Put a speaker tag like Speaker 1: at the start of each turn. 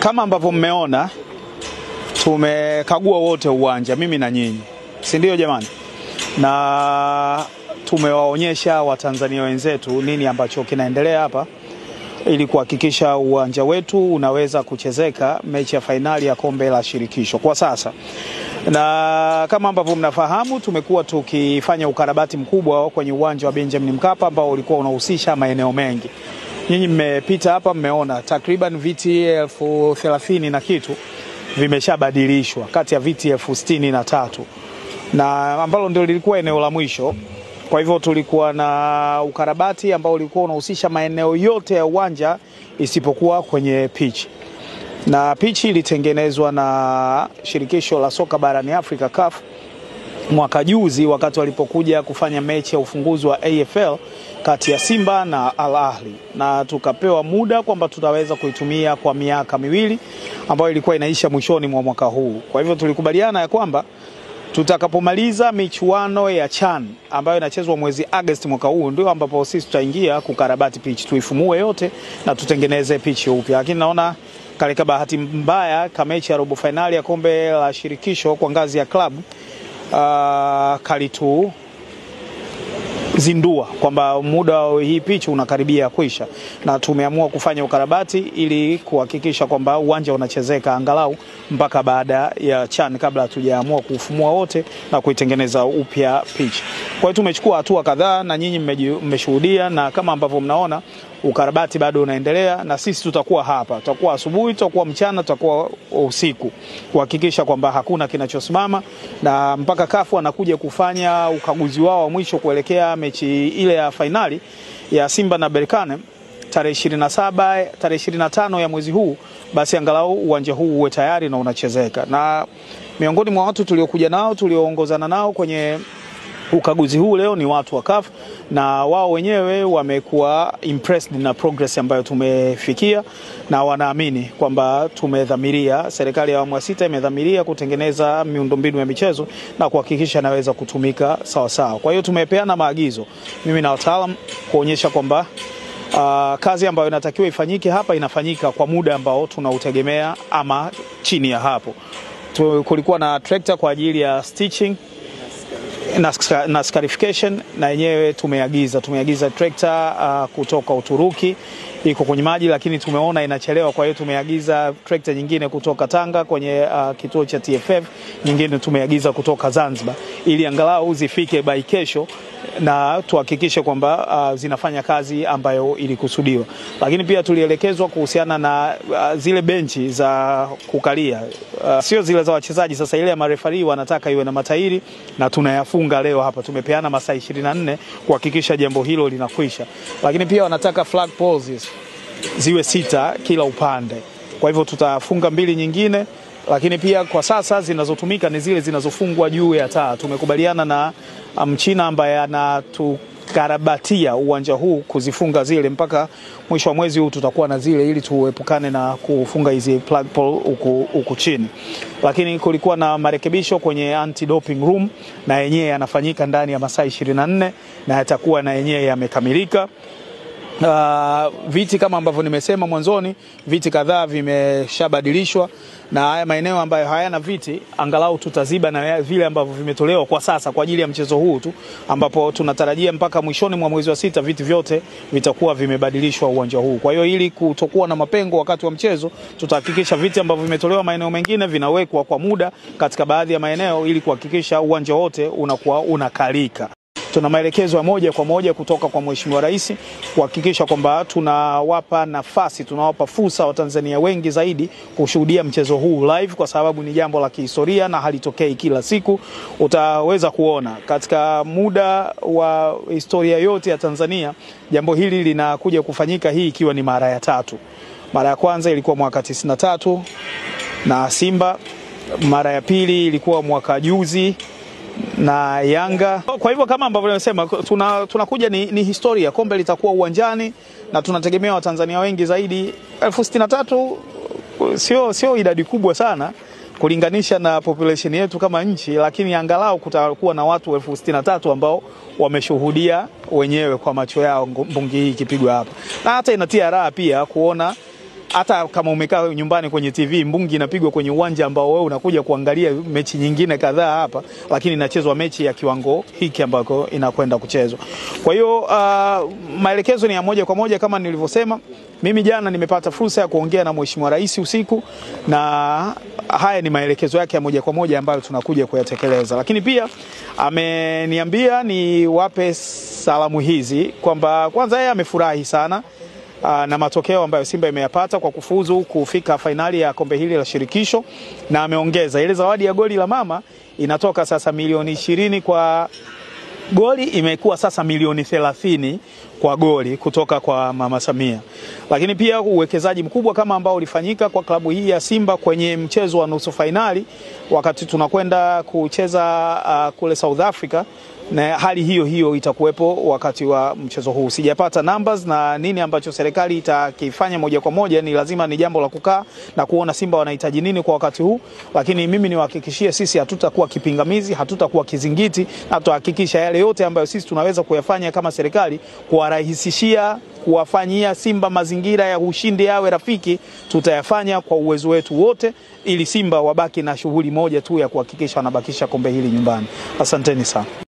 Speaker 1: Kama ambavyo mmeona, tumekagua wote uwanja, mimi na nyinyi, si ndio jamani? Na tumewaonyesha Watanzania wenzetu nini ambacho kinaendelea hapa ili kuhakikisha uwanja wetu unaweza kuchezeka mechi ya fainali ya kombe la shirikisho kwa sasa. Na kama ambavyo mnafahamu, tumekuwa tukifanya ukarabati mkubwa kwenye uwanja wa Benjamin Mkapa ambao ulikuwa unahusisha maeneo mengi. Nyinyi mmepita hapa, mmeona takriban viti 30,000 na kitu vimeshabadilishwa kati ya viti 63,000, na ambalo ndio lilikuwa eneo la mwisho. Kwa hivyo tulikuwa na ukarabati ambao ulikuwa unahusisha maeneo yote ya uwanja isipokuwa kwenye pitch. Na pitch ilitengenezwa na shirikisho la soka barani Afrika CAF mwaka juzi wakati walipokuja kufanya mechi ya ufunguzi wa AFL kati ya Simba na Al Ahly, na tukapewa muda kwamba tutaweza kuitumia kwa miaka 2 ambayo ilikuwa inaisha mwishoni mwa mwaka huu. Kwa hivyo tulikubaliana ya kwamba tutakapomaliza michuano ya CHAN ambayo inachezwa mwezi Agosti mwaka huu, ndio ambapo sisi tutaingia kukarabati pitch, tuifumue yote na tutengeneze pitch upya. Lakini naona kalika bahati mbaya kama mechi ya robo finali ya kombe la shirikisho kwa ngazi ya klabu kalitu zindua kwamba muda wa hii pitch unakaribia kuisha, na tumeamua kufanya ukarabati ili kuhakikisha kwamba uwanja unachezeka angalau mpaka baada ya CHAN kabla hatujaamua kufumua wote na kuitengeneza upya pitch. Kwa hiyo tumechukua hatua kadhaa na nyinyi mmeshuhudia, na kama ambavyo mnaona ukarabati bado unaendelea, na sisi tutakuwa hapa, tutakuwa asubuhi, tutakuwa mchana, tutakuwa usiku kuhakikisha kwamba hakuna kinachosimama, na mpaka CAF anakuja kufanya ukaguzi wao wa mwisho kuelekea mechi ile ya finali ya Simba na Berkane tarehe 27, tarehe 25 ya mwezi huu, basi angalau uwanja huu uwe tayari na unachezeka. Na miongoni mwa watu tuliokuja nao, tulioongozana nao kwenye ukaguzi huu leo ni watu wa CAF, na wao wenyewe wamekuwa impressed na progress ambayo tumefikia, na wanaamini kwamba tumedhamiria, serikali ya awamu ya 6 imedhamiria kutengeneza miundombinu ya michezo na kuhakikisha inaweza kutumika sawa sawa. Kwa hiyo tumepeana maagizo mimi na wataalamu kuonyesha kwamba kazi ambayo inatakiwa ifanyike hapa inafanyika kwa muda ambao tunautegemea ama chini ya hapo. Kulikuwa na tractor kwa ajili ya stitching na scarification, na yenyewe tumeagiza tractor kutoka Uturuki, iko kwenye maji lakini tumeona inachelewa, kwa hiyo tumeagiza tractor nyingine kutoka Tanga kwenye kituo cha TFF, nyingine tumeagiza kutoka Zanzibar ili angalau zifike by kesho na tuhakikishe kwamba zinafanya kazi ambayo ilikusudiwa. Lakini pia tulielekezwa kuhusiana na zile benchi za kukalia, sio zile za wachezaji. Sasa ile ya marefari wanataka iwe na matairi, na tunayafunga leo hapa. Tumepeana masaa 24 kuhakikisha jambo hilo linakwisha. Lakini pia wanataka flag poles ziwe 6 kila upande, kwa hivyo tutafunga 2 nyingine. Lakini pia kwa sasa zinazotumika ni zile zinazofungwa juu ya taa. Tumekubaliana na Mchina ambaye anatukarabatia uwanja huu kuzifunga zile mpaka mwisho wa mwezi huu, tutakuwa na zile ili tuepukane na kufunga hizi plug pole huku chini. Lakini kulikuwa na marekebisho kwenye anti-doping room, na yenyewe yanafanyika ndani ya masaa 24 na yatakuwa na yenyewe yamekamilika. Viti kama ambavyo nimesema mwanzoni, viti kadhaa vimeshabadilishwa, na haya maeneo ambayo hayana viti angalau tutaziba na vile ambavyo vimetolewa kwa sasa kwa ajili ya mchezo huu tu, ambapo tunatarajia mpaka mwishoni mwa mwezi wa 6 viti vyote vitakuwa vimebadilishwa uwanja huu. Kwa hiyo ili kutokuwa na mapengo wakati wa mchezo, tutahakikisha viti ambavyo vimetolewa maeneo mengine vinawekwa kwa muda katika baadhi ya maeneo ili kuhakikisha uwanja wote unakuwa unakalika. Tuna maelekezo ya moja kwa moja kutoka kwa Mheshimiwa Rais kuhakikisha kwamba tunawapa nafasi, tunawapa fursa Watanzania wengi zaidi kushuhudia mchezo huu live, kwa sababu ni jambo la kihistoria na halitokei kila siku. Utaweza kuona katika muda wa historia yote ya Tanzania jambo hili linakuja kufanyika, hii ikiwa ni mara ya 3. Mara ya kwanza ilikuwa mwaka 93 na Simba, mara ya pili ilikuwa mwaka juzi na Yanga. Kwa hivyo kama ambavyo nimesema, tunakuja ni historia. Kombe litakuwa uwanjani na tunategemea Watanzania wengi zaidi. 63,000 sio idadi kubwa sana kulinganisha na population yetu kama nchi, lakini angalau kutakuwa na watu 63,000 ambao wameshuhudia wenyewe kwa macho yao mbungi hii ikipigwa hapa. Na hata inatia raha pia kuona hata kama umekaa nyumbani kwenye TV, mbungi inapigwa kwenye uwanja ambao wewe unakuja kuangalia mechi nyingine kadhaa hapa, lakini inachezwa mechi ya kiwango hiki ambako inakwenda kuchezwa. Kwa hiyo maelekezo ni ya moja kwa moja kama nilivyosema. Mimi jana nimepata fursa ya kuongea na Mheshimiwa Rais usiku, na haya ni maelekezo yake ya moja kwa moja ambayo tunakuja kuyatekeleza. Lakini pia ameniambia ni wape salamu hizi kwamba kwanza yeye amefurahi sana na matokeo ambayo Simba imeyapata kwa kufuzu kufika fainali ya kombe hili la shirikisho, na ameongeza ile zawadi ya goli la mama inatoka sasa milioni 20 kwa goli, imekuwa sasa milioni 30 kwa goli kutoka kwa Mama Samia. Lakini pia uwekezaji mkubwa kama ambao ulifanyika kwa klabu hii ya Simba kwenye mchezo wa nusu fainali wakati tunakwenda kucheza kule South Africa, na hali hiyo hiyo itakuwepo wakati wa mchezo huu. Sijapata numbers na nini ambacho serikali itakifanya moja kwa moja, ni lazima ni jambo la kukaa na kuona Simba wanahitaji nini kwa wakati huu, lakini mimi niwahakikishie sisi hatutakuwa kipingamizi, hatutakuwa kizingiti, na tutahakikisha yale yote ambayo sisi tunaweza kuyafanya kama serikali kuwarahisishia, kuwafanyia Simba mazingira ya ushindi yawe rafiki, tutayafanya kwa uwezo wetu wote ili Simba wabaki na shughuli moja tu ya kuhakikisha wanabakisha kombe hili nyumbani. Asanteni sana.